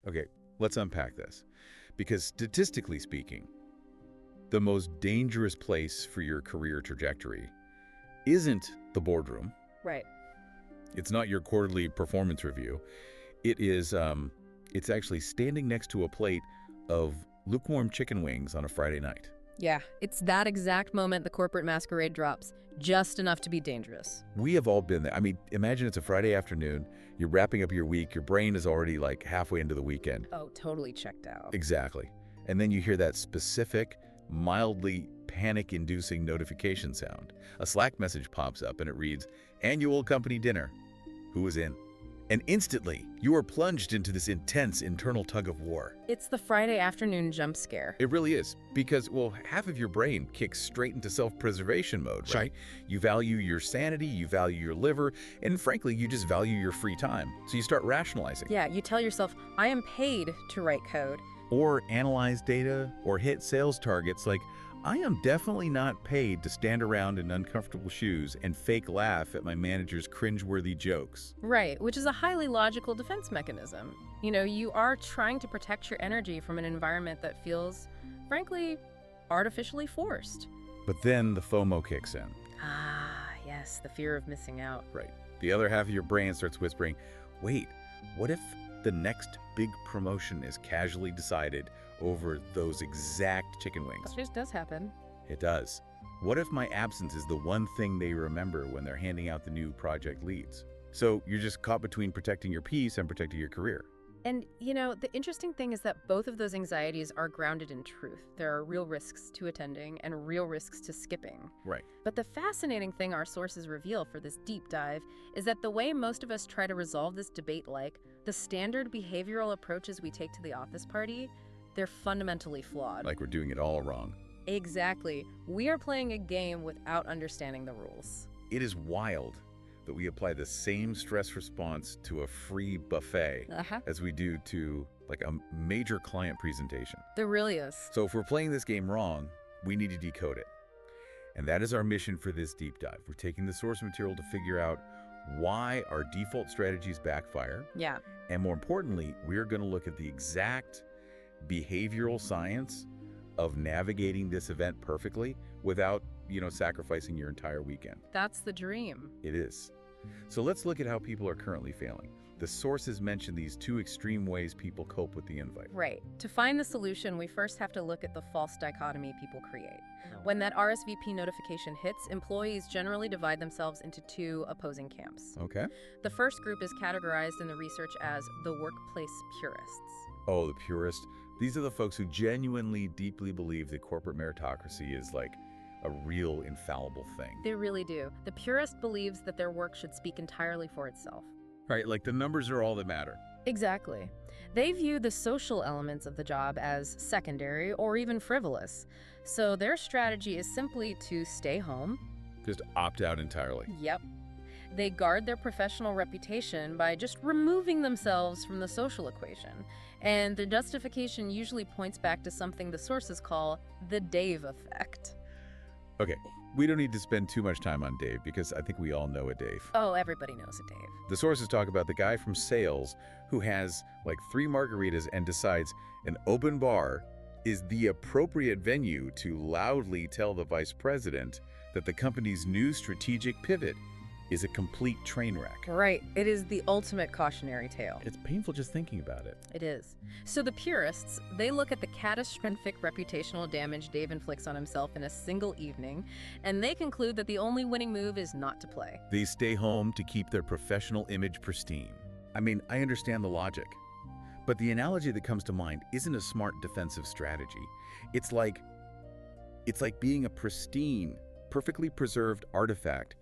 Okay, let's unpack this. Because statistically speaking, the most dangerous place for your career trajectory isn't the boardroom. Right. It's not your quarterly performance review. It's actually standing next to a plate of lukewarm chicken wings on a Friday night. Yeah, it's that exact moment the corporate masquerade drops, just enough to be dangerous. We have all been there. I mean, imagine it's a Friday afternoon, you're wrapping up your week, your brain is already like halfway into the weekend. Oh, totally checked out. Exactly. And then you hear that specific, mildly panic-inducing notification sound. A Slack message pops up and it reads, "Annual company dinner. Who is in?" And instantly, you are plunged into this intense internal tug of war. It's the Friday afternoon jump scare. It really is, because, well, half of your brain kicks straight into self-preservation mode, right? You value your sanity, you value your liver, and frankly, you just value your free time. So you start rationalizing. Yeah, you tell yourself, I am paid to write code. Or analyze data, or hit sales targets like, I am definitely not paid to stand around in uncomfortable shoes and fake laugh at my manager's cringeworthy jokes. Right, which is a highly logical defense mechanism. You know, you are trying to protect your energy from an environment that feels, frankly, artificially forced. But then the FOMO kicks in. Ah, yes, the fear of missing out. Right. The other half of your brain starts whispering, wait, what if the next big promotion is casually decided over those exact chicken wings? This does happen. It does. What if my absence is the one thing they remember when they're handing out the new project leads? So you're just caught between protecting your peace and protecting your career. And, you know, the interesting thing is that both of those anxieties are grounded in truth. There are real risks to attending and real risks to skipping. Right. But the fascinating thing our sources reveal for this deep dive is that the way most of us try to resolve this debate, like the standard behavioral approaches we take to the office party, they're fundamentally flawed. Like we're doing it all wrong. Exactly. We are playing a game without understanding the rules. It is wild that we apply the same stress response to a free buffet as we do to like a major client presentation. There really is. So if we're playing this game wrong, we need to decode it. And that is our mission for this deep dive. We're taking the source material to figure out why our default strategies backfire. Yeah. And more importantly, we're going to look at the exact behavioral science of navigating this event perfectly without, sacrificing your entire weekend. That's the dream. It is. So let's look at how people are currently failing. The sources mention these two extreme ways people cope with the invite. Right. To find the solution, we first have to look at the false dichotomy people create. When that RSVP notification hits, employees generally divide themselves into two opposing camps. Okay. The first group is categorized in the research as the workplace purists. Oh, the purists. These are the folks who genuinely, deeply believe that corporate meritocracy is like a real infallible thing. They really do. The purist believes that their work should speak entirely for itself. Right, like the numbers are all that matter. Exactly. They view the social elements of the job as secondary or even frivolous. So their strategy is simply to stay home. Just opt out entirely. Yep. They guard their professional reputation by just removing themselves from the social equation. And the justification usually points back to something the sources call the Dave effect. Okay, we don't need to spend too much time on Dave because I think we all know a Dave. Oh, everybody knows a Dave. The sources talk about the guy from sales who has like 3 margaritas and decides an open bar is the appropriate venue to loudly tell the vice president that the company's new strategic pivot is a complete train wreck. Right. It is the ultimate cautionary tale. It's painful just thinking about it. It is. So the purists, they look at the catastrophic reputational damage Dave inflicts on himself in a single evening, and they conclude that the only winning move is not to play. They stay home to keep their professional image pristine. I mean, I understand the logic, but the analogy that comes to mind isn't a smart defensive strategy. It's like being a pristine, perfectly preserved artifact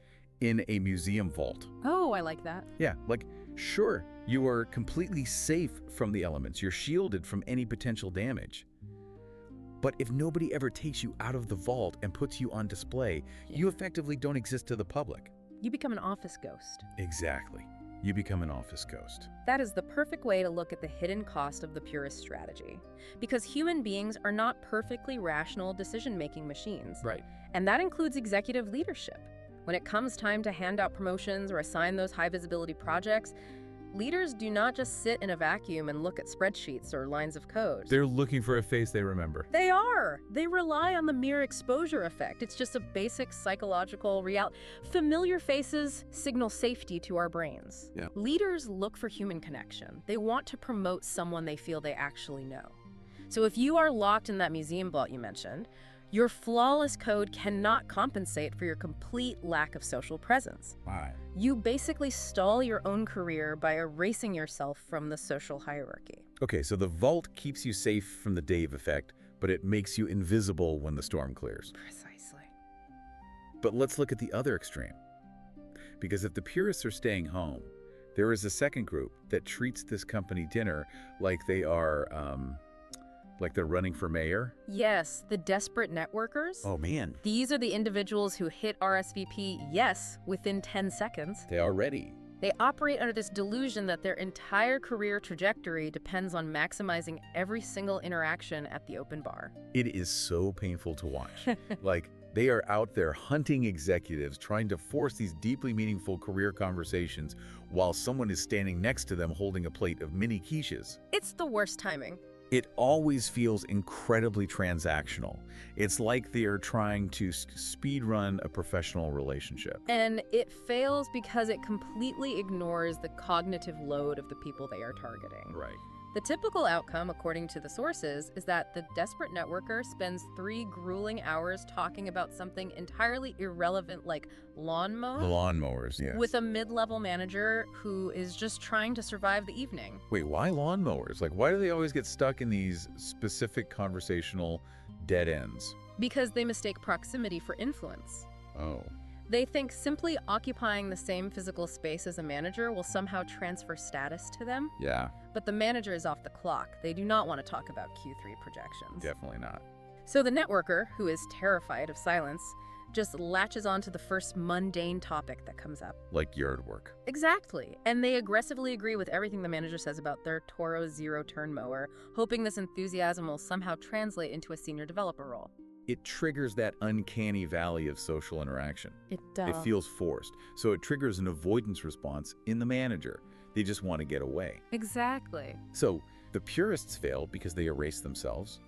in a museum vault. Oh, I like that. Yeah, like, sure, you are completely safe from the elements. You're shielded from any potential damage. But if nobody ever takes you out of the vault and puts you on display, you effectively don't exist to the public. You become an office ghost. Exactly. You become an office ghost. That is the perfect way to look at the hidden cost of the purist strategy. Because human beings are not perfectly rational decision-making machines. Right. And that includes executive leadership. When it comes time to hand out promotions or assign those high-visibility projects, Leaders do not just sit in a vacuum and look at spreadsheets or lines of code. They're looking for a face they remember. They are. They rely on the mere exposure effect. It's just a basic psychological reality. Familiar faces signal safety to our brains. Yeah. Leaders look for human connection. They want to promote someone they feel they actually know. So if you are locked in that museum vault you mentioned, your flawless code cannot compensate for your complete lack of social presence. Right. You basically stall your own career by erasing yourself from the social hierarchy. Okay, so the vault keeps you safe from the Dave effect, but it makes you invisible when the storm clears. Precisely. But let's look at the other extreme. Because if the purists are staying home, there is a second group that treats this company dinner like they are, like they're running for mayor. Yes, the desperate networkers. Oh, man. These are the individuals who hit RSVP yes within 10 seconds. They are ready. They operate under this delusion that their entire career trajectory depends on maximizing every single interaction at the open bar. It is so painful to watch. Like, they are out there hunting executives, trying to force these deeply meaningful career conversations while someone is standing next to them holding a plate of mini quiches. It's the worst timing. It always feels incredibly transactional. It's like they are trying to speed run a professional relationship. And it fails because it completely ignores the cognitive load of the people they are targeting. Right. The typical outcome, according to the sources, is that the desperate networker spends 3 grueling hours talking about something entirely irrelevant like lawn mowing. The lawnmowers, yes. With a mid-level manager who is just trying to survive the evening. Wait, why lawnmowers? Like, why do they always get stuck in these specific conversational dead ends? Because they mistake proximity for influence. Oh. They think simply occupying the same physical space as a manager will somehow transfer status to them. Yeah, But the manager is off the clock. They do not want to talk about Q3 projections. definitely not. So the networker, who is terrified of silence, just latches onto the first mundane topic that comes up. Like yard work. Exactly. And they aggressively agree with everything the manager says about their Toro zero-turn mower, hoping this enthusiasm will somehow translate into a senior developer role. It triggers that uncanny valley of social interaction. It does. It feels forced. So it triggers an avoidance response in the manager. They just want to get away. Exactly. So the purists fail because they erase themselves,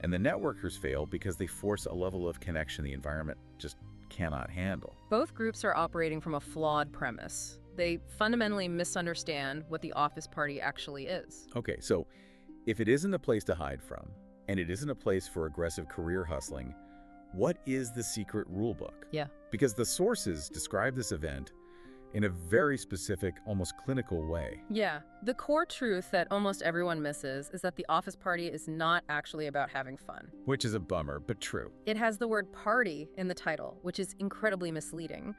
and the networkers fail because they force a level of connection the environment just cannot handle. Both groups are operating from a flawed premise. They fundamentally misunderstand what the office party actually is. Okay, so if it isn't a place to hide from, and it isn't a place for aggressive career hustling, what is the secret rulebook? Yeah. Because the sources describe this event in a very specific, almost clinical way. Yeah. The core truth that almost everyone misses is that the office party is not actually about having fun. Which is a bummer, but true. It has the word party in the title, which is incredibly misleading.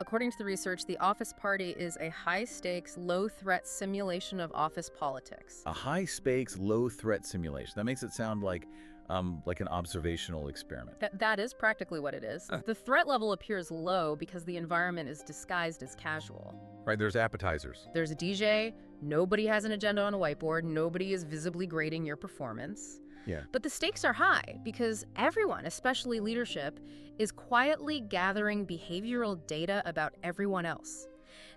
According to the research, the office party is a high-stakes, low-threat simulation of office politics. A high-stakes, low-threat simulation. That makes it sound like an observational experiment. That is practically what it is. The threat level appears low because the environment is disguised as casual. Right, there's appetizers. There's a DJ, nobody has an agenda on a whiteboard, nobody is visibly grading your performance. Yeah. But the stakes are high because everyone, especially leadership, is quietly gathering behavioral data about everyone else.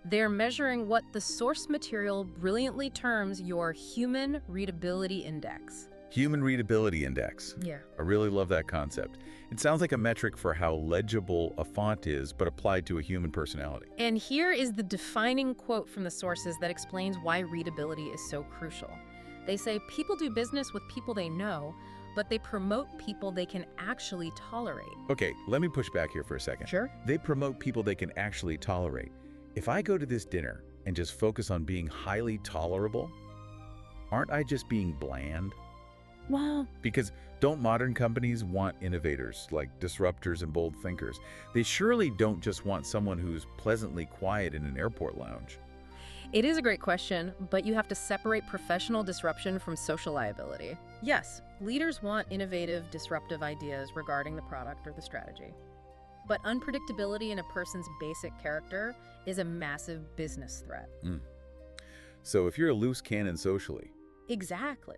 They're measuring what the source material brilliantly terms your human readability index. Human readability index. Yeah. I really love that concept. It sounds like a metric for how legible a font is, but applied to a human personality. And here is the defining quote from the sources that explains why readability is so crucial. They say people do business with people they know, but they promote people they can actually tolerate. Okay, let me push back here for a second. Sure. They promote people they can actually tolerate. If I go to this dinner and just focus on being highly tolerable, aren't I just being bland? Wow. Because don't modern companies want innovators, like disruptors and bold thinkers? They surely don't just want someone who's pleasantly quiet in an airport lounge. It is a great question, but you have to separate professional disruption from social liability. Yes, leaders want innovative, disruptive ideas regarding the product or the strategy. But unpredictability in a person's basic character is a massive business threat. So if you're a loose cannon socially. Exactly.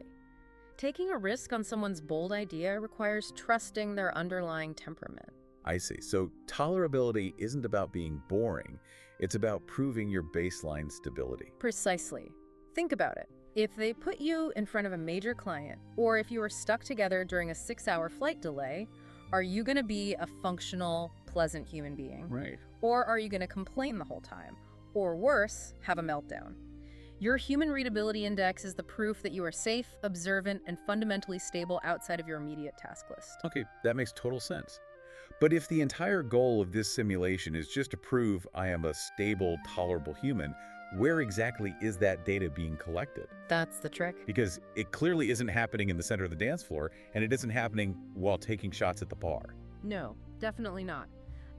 Taking a risk on someone's bold idea requires trusting their underlying temperament. I see. So tolerability isn't about being boring. It's about proving your baseline stability. Precisely. Think about it. If they put you in front of a major client, or if you are stuck together during a 6-hour flight delay, are you going to be a functional, pleasant human being? Right. Or are you going to complain the whole time? Or worse, have a meltdown? Your human readability index is the proof that you are safe, observant, and fundamentally stable outside of your immediate task list. Okay, that makes total sense. But if the entire goal of this simulation is just to prove I am a stable, tolerable human, where exactly is that data being collected? That's the trick. Because it clearly isn't happening in the center of the dance floor, and it isn't happening while taking shots at the bar. No, definitely not.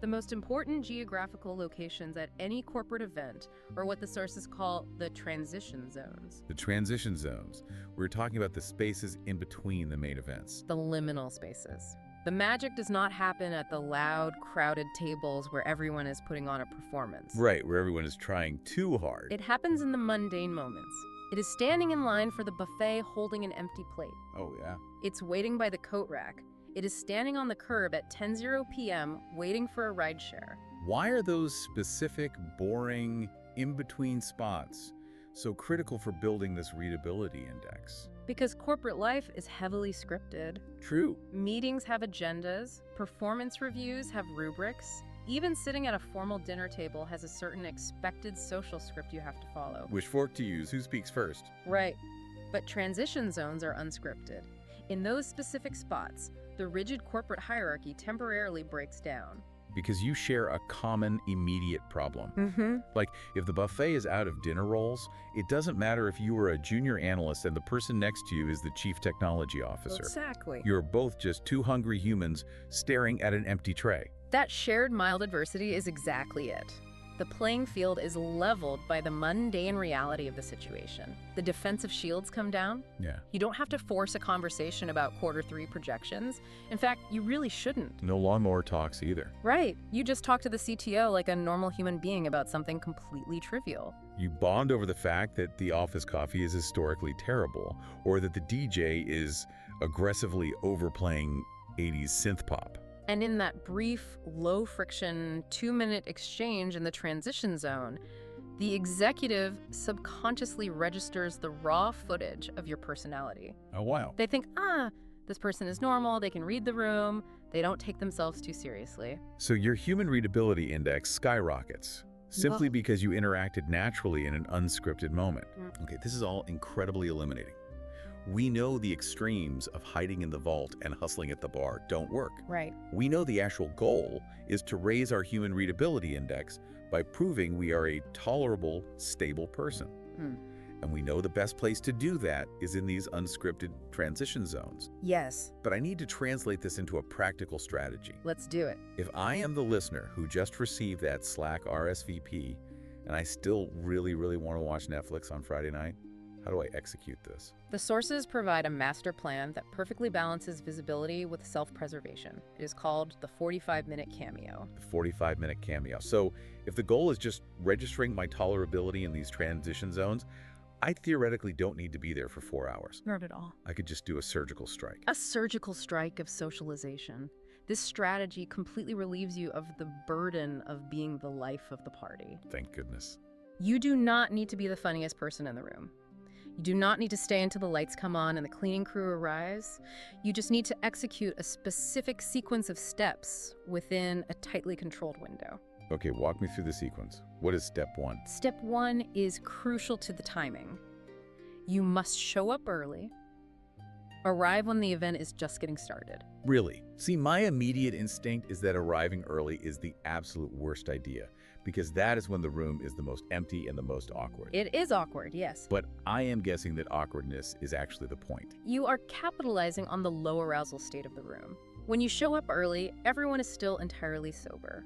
The most important geographical locations at any corporate event are what the sources call the transition zones. The transition zones. We're talking about the spaces in between the main events. The liminal spaces. The magic does not happen at the loud, crowded tables where everyone is putting on a performance. Right, where everyone is trying too hard. It happens in the mundane moments. It is standing in line for the buffet holding an empty plate. Oh, yeah. It's waiting by the coat rack. It is standing on the curb at 10:00 p.m. waiting for a rideshare. Why are those specific, boring, in-between spots so critical for building this readability index? Because corporate life is heavily scripted. True. Meetings have agendas, performance reviews have rubrics. Even sitting at a formal dinner table has a certain expected social script you have to follow. Which fork to use? Who speaks first? Right. But transition zones are unscripted. In those specific spots, the rigid corporate hierarchy temporarily breaks down. Because you share a common, immediate problem. Like, if the buffet is out of dinner rolls, it doesn't matter if you are a junior analyst and the person next to you is the chief technology officer. Exactly. You're both just two hungry humans staring at an empty tray. That shared mild adversity is exactly it. The playing field is leveled by the mundane reality of the situation. The defensive shields come down. Yeah. You don't have to force a conversation about Q3 projections. In fact, you really shouldn't. No lawnmower talks either. Right. You just talk to the CTO like a normal human being about something completely trivial. You bond over the fact that the office coffee is historically terrible, or that the DJ is aggressively overplaying 80s synth pop. And in that brief, low-friction, 2-minute exchange in the transition zone, the executive subconsciously registers the raw footage of your personality. Oh, wow. They think, this person is normal, they can read the room, they don't take themselves too seriously. So your human readability index skyrockets, simply because you interacted naturally in an unscripted moment. Okay, this is all incredibly eliminating. We know the extremes of hiding in the vault and hustling at the bar don't work. Right. We know the actual goal is to raise our human readability index by proving we are a tolerable, stable person. And we know the best place to do that is in these unscripted transition zones. Yes. But I need to translate this into a practical strategy. Let's do it. If I am the listener who just received that Slack RSVP and I still really want to watch Netflix on Friday night, how do I execute this? The sources provide a master plan that perfectly balances visibility with self-preservation. It is called the 45-minute cameo. The 45-minute cameo. So if the goal is just registering my tolerability in these transition zones, I theoretically don't need to be there for 4 hours. Not at all. I could just do a surgical strike. A surgical strike of socialization. This strategy completely relieves you of the burden of being the life of the party. Thank goodness. You do not need to be the funniest person in the room. You do not need to stay until the lights come on and the cleaning crew arrives. You just need to execute a specific sequence of steps within a tightly controlled window. Okay, walk me through the sequence. What is step one? Step one is crucial to the timing. You must show up early, arrive when the event is just getting started. Really? See, my immediate instinct is that arriving early is the absolute worst idea, because that is when the room is the most empty and the most awkward. It is awkward, yes. But I am guessing that awkwardness is actually the point. You are capitalizing on the low arousal state of the room. When you show up early, everyone is still entirely sober.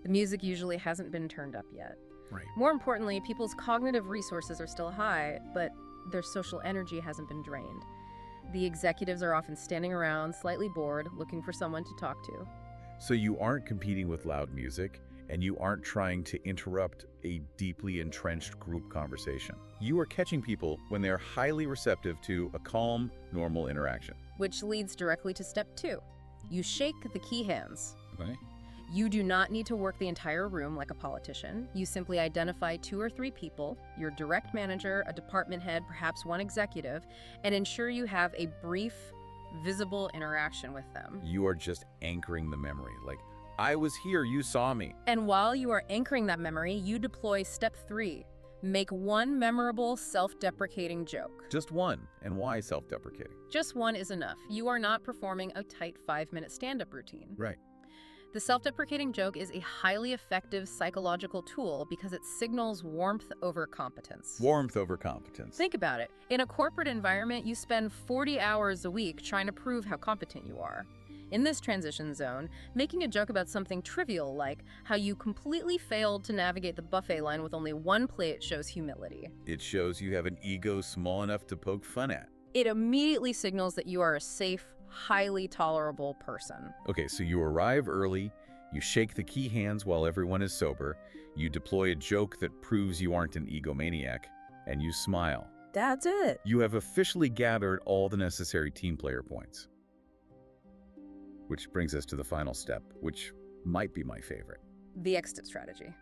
The music usually hasn't been turned up yet. Right. More importantly, people's cognitive resources are still high, but their social energy hasn't been drained. The executives are often standing around, slightly bored, looking for someone to talk to. So you aren't competing with loud music, and you aren't trying to interrupt a deeply entrenched group conversation. You are catching people when they are highly receptive to a calm, normal interaction. Which leads directly to step two. You shake the key hands. Okay. You do not need to work the entire room like a politician. You simply identify 2 or 3 people, your direct manager, a department head, perhaps one executive, and ensure you have a brief, visible interaction with them. You are just anchoring the memory, like, I was here, you saw me. And while you are anchoring that memory, you deploy step 3. Make one memorable, self-deprecating joke. Just one. And why self-deprecating? Just one is enough. You are not performing a tight 5-minute stand-up routine. Right. The self-deprecating joke is a highly effective psychological tool because it signals warmth over competence. Warmth over competence. Think about it. In a corporate environment, you spend 40 hours a week trying to prove how competent you are. In this transition zone, making a joke about something trivial like how you completely failed to navigate the buffet line with only one plate shows humility. It shows you have an ego small enough to poke fun at. It immediately signals that you are a safe, highly tolerable person. Okay, so you arrive early, you shake the key hands while everyone is sober, you deploy a joke that proves you aren't an egomaniac, and you smile. That's it. You have officially gathered all the necessary team player points. Which brings us to the final step, which might be my favorite. The exit strategy.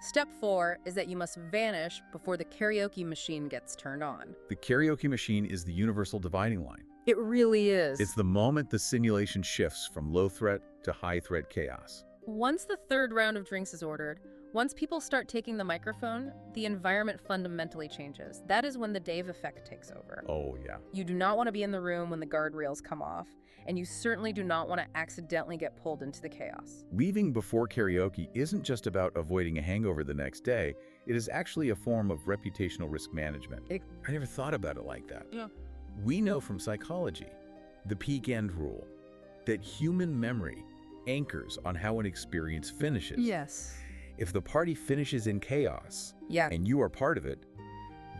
Step 4 is that you must vanish before the karaoke machine gets turned on. The karaoke machine is the universal dividing line. It really is. It's the moment the simulation shifts from low-threat to high-threat chaos. Once the 3rd round of drinks is ordered, once people start taking the microphone, the environment fundamentally changes. That is when the Dave effect takes over. Oh, yeah. You do not want to be in the room when the guardrails come off, and you certainly do not want to accidentally get pulled into the chaos. Leaving before karaoke isn't just about avoiding a hangover the next day. It is actually a form of reputational risk management. I never thought about it like that. Yeah. We know from psychology, the peak end rule, that human memory anchors on how an experience finishes. Yes. If the party finishes in chaos, Yeah. and you are part of it,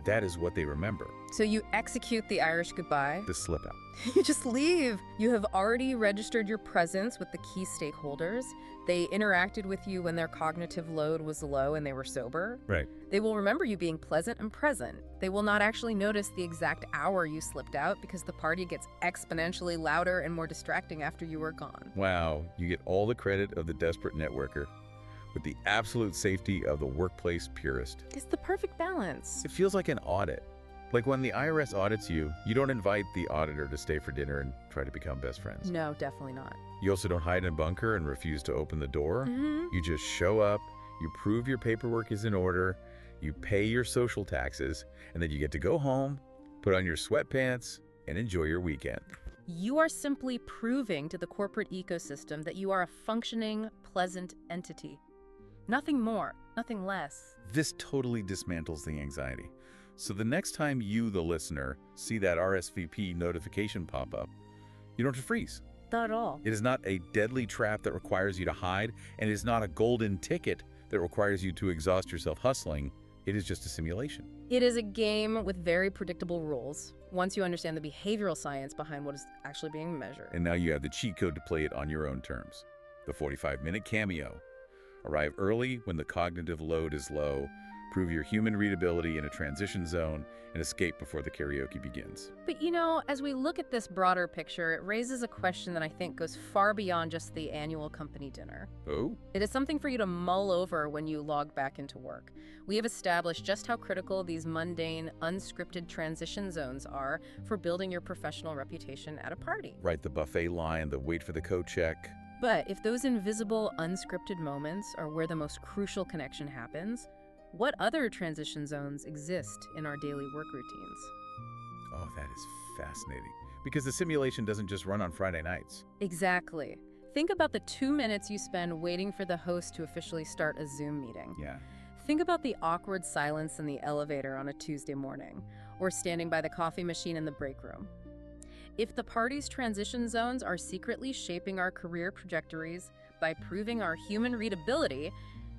that is what they remember. So you execute the Irish goodbye. The slip out. You just leave. You have already registered your presence with the key stakeholders. They interacted with you when their cognitive load was low and they were sober. Right. They will remember you being pleasant and present. They will not actually notice the exact hour you slipped out because the party gets exponentially louder and more distracting after you were gone. Wow, you get all the credit of the desperate networker with the absolute safety of the workplace purist. It's the perfect balance. It feels like an audit. Like when the IRS audits you, you don't invite the auditor to stay for dinner and try to become best friends. No, definitely not. You also don't hide in a bunker and refuse to open the door. Mm-hmm. You just show up, you prove your paperwork is in order, you pay your social taxes, and then you get to go home, put on your sweatpants, and enjoy your weekend. You are simply proving to the corporate ecosystem that you are a functioning, pleasant entity. Nothing more, nothing less. This totally dismantles the anxiety. So the next time you, the listener, see that RSVP notification pop up, you don't have to freeze. Not at all. It is not a deadly trap that requires you to hide, and it is not a golden ticket that requires you to exhaust yourself hustling. It is just a simulation. It is a game with very predictable rules, once you understand the behavioral science behind what is actually being measured. And now you have the cheat code to play it on your own terms. The 45-minute cameo. Arrive early when the cognitive load is low, prove your human readability in a transition zone, and escape before the karaoke begins. But you know, as we look at this broader picture, it raises a question that I think goes far beyond just the annual company dinner. Oh? It is something for you to mull over when you log back into work. We have established just how critical these mundane, unscripted transition zones are for building your professional reputation at a party. Right, the buffet line, the wait for the coat check. But if those invisible, unscripted moments are where the most crucial connection happens, what other transition zones exist in our daily work routines? Oh, that is fascinating. Because the simulation doesn't just run on Friday nights. Exactly. Think about the 2 minutes you spend waiting for the host to officially start a Zoom meeting. Yeah. Think about the awkward silence in the elevator on a Tuesday morning, or standing by the coffee machine in the break room. If the party's transition zones are secretly shaping our career trajectories by proving our human readability,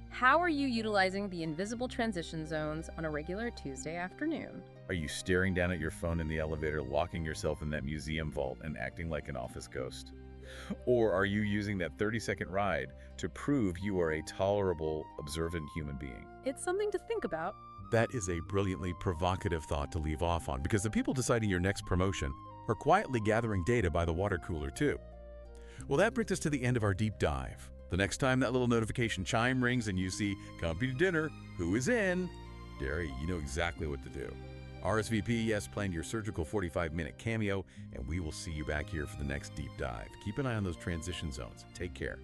how are you utilizing the invisible transition zones on a regular Tuesday afternoon? Are you staring down at your phone in the elevator, locking yourself in that museum vault and acting like an office ghost? Or are you using that 30-second ride to prove you are a tolerable, observant human being? It's something to think about. That is a brilliantly provocative thought to leave off on, because the people deciding your next promotion are quietly gathering data by the water cooler too. Well, that brings us to the end of our deep dive. The next time that little notification chime rings and you see company dinner, who is in? Derry, you know exactly what to do. RSVP, yes, plan your surgical 45-minute cameo, and we will see you back here for the next deep dive. Keep an eye on those transition zones. Take care.